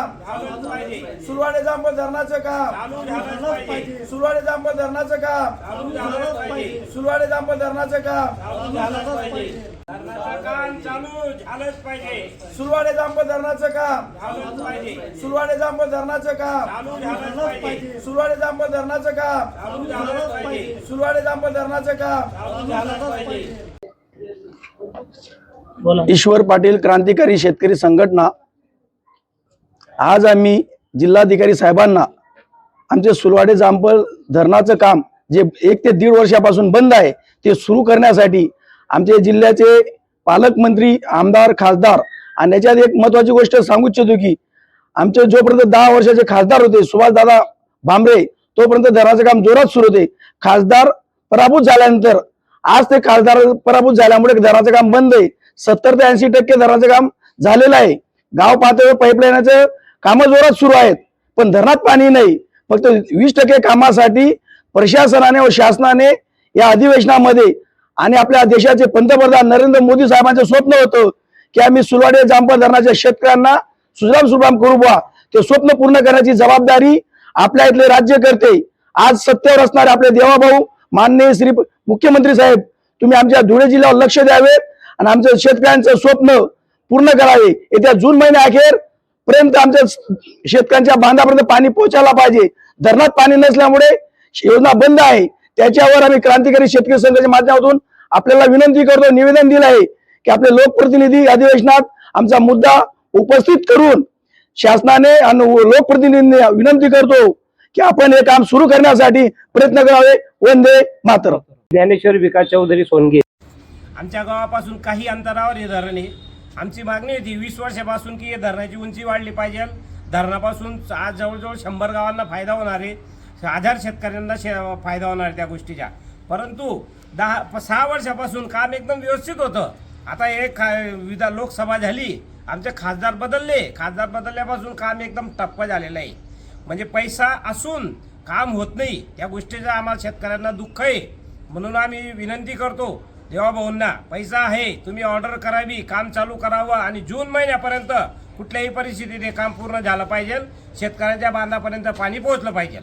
काम सुरवाडे जांभूळ धरणाचं काम सुरवाडे जांभूळ धरणाचं काम सुरवाडे जांभूळ धरणाचं काम काम चालू झालंच पाहिजे। सुरवाडे जांभूळ धरणाचं काम सुरवाडे जांभूळ धरणाचं काम सुरवाडे जांभूळ धरणाचं काम सुरवाडे जांभूळ धरणाचं काम। ईश्वर पाटील क्रांतिकारी शेतकरी संघटना आज आम्ही जिल्हाधिकारी साहेबांना आमचे सुरवाडे जांभूळ धरणाचं काम जे 1 ते 1.5 वर्षापासून बंद आहे ते सुरू करण्यासाठी आमचे जिल्ह्याचे पालकमंत्री आमदार खासदार आणि याच्यात एक महत्त्वाची गोष्ट सांगू इच्छितो की आमचे जोपर्यंत 10 वर्षाचे खासदार होते सुभाषदादा भामरे तोपर्यंत धरणाचं काम जोरात सुरू होते। खासदार पराभूत झाल्यानंतर आज ते खासदार पराभूत झाल्यामुळे धरणाचं काम बंद आहे। 70 ते 80% धरणाचं काम झालेलं आहे। गाव पातळीवर पाईपलाईनचं कामं जोरात सुरू आहेत पण धरणात पाणी नाही। फक्त 20% कामासाठी प्रशासनाने व शासनाने या अधिवेशनामध्ये आणि आपल्या देशाचे पंतप्रधान नरेंद्र मोदी साहेबांचं स्वप्न होतं की आम्ही सुरवाडे जांभूळ धरणाच्या शेतकऱ्यांना सुजलाम सुफलाम करू बुवा, ते स्वप्न पूर्ण करण्याची जबाबदारी आपल्या इथले राज्यकर्ते आज सत्तेवर असणारे आपले देवाभाऊ माननीय श्री मुख्यमंत्री साहेब तुम्ही आमच्या धुळे जिल्ह्यावर लक्ष द्यावे आणि आमच्या शेतकऱ्यांचं स्वप्न पूर्ण करावे। येत्या जून महिन्याअखेर पर्यंत आमच्या शेतकऱ्यांच्या बांधापर्यंत पाणी पोहोचायला पाहिजे। धरणात पाणी नसल्यामुळे योजना बंद आहे। त्याच्यावर आम्ही क्रांतिकारी शेतकरी संघाच्या माध्यमातून आपल्याला विनंती करतो, निवेदन दिलं आहे की आपले लोकप्रतिनिधी अधिवेशनात आमचा मुद्दा उपस्थित करून शासनाने आणि लोकप्रतिनिधींनी विनंती करतो की आपण हे काम सुरू करण्यासाठी प्रयत्न करावे। वंदे मातरम। ज्ञानेश्वर विकास चौधरी सोनगे। आमच्या गावापासून काही अंतरावर हे धरण आहे। आमची मागणी होती 20 वर्षापासून की हे धरणाची उंची वाढली पाहिजे। धरणापासून आज जवळजवळ 100 गावांना फायदा होणार आहे, 1000 शेतकऱ्यांना फायदा होणार आहे त्या गोष्टीचा। परंतु 6 वर्षापासून काम एकदम व्यवस्थित होतं। आता एक लोकसभा झाली, आमचे खासदार बदलले, खासदार बदलल्यापासून काम एकदम ठप्प झालेलं आहे। म्हणजे पैसा असून काम होत नाही, त्या गोष्टीचं आम्हाला शेतकऱ्यांना दुःख आहे। म्हणून आम्ही विनंती करतो देवाभाऊंना, पैसा आहे तुम्ही ऑर्डर करावी, काम चालू करावं आणि जून महिन्यापर्यंत कुठल्याही परिस्थितीत हे काम पूर्ण झालं पाहिजे। शेतकऱ्यांच्या बांधापर्यंत पाणी पोहोचलं पाहिजे।